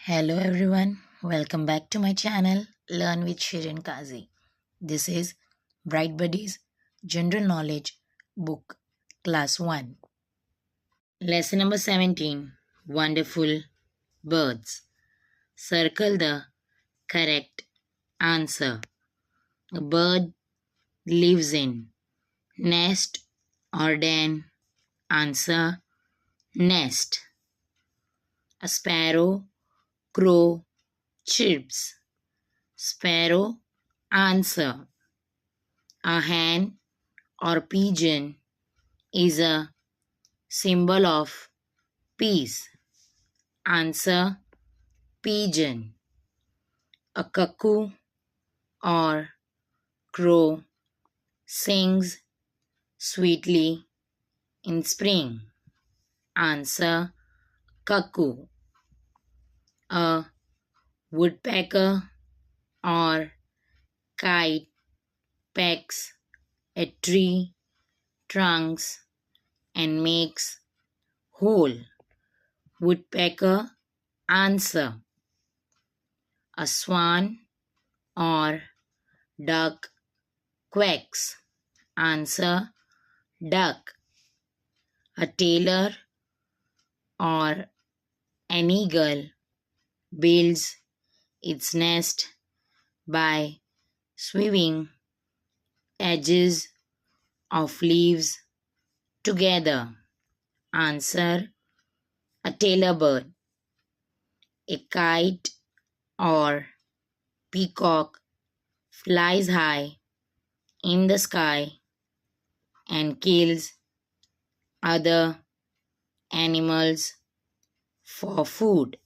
Hello everyone, welcome back to my channel Learn with Shirin Kazi. This is Bright Buddies General Knowledge Book Class 1. Lesson number 17, Wonderful Birds. Circle the correct answer. A bird lives in nest or den. Answer, nest. A sparrow, crow, chirps. Sparrow, answer. A hen or pigeon is a symbol of peace. Answer, pigeon. A cuckoo or crow sings sweetly in spring. Answer, cuckoo. A woodpecker or kite pecks at tree trunks and makes hole. Woodpecker, answer. A swan or duck quacks. Answer, duck. A tailor or an eagle builds its nest by sewing edges of leaves together. Answer, a tailor bird. A kite or peacock flies high in the sky and kills other animals for food.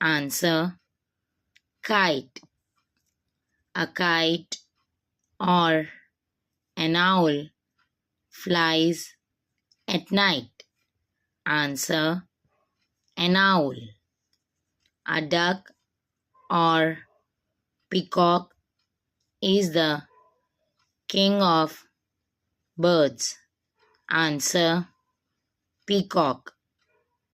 Answer, kite. A kite or an owl flies at night. Answer, an owl. A duck or peacock is the king of birds. Answer, peacock.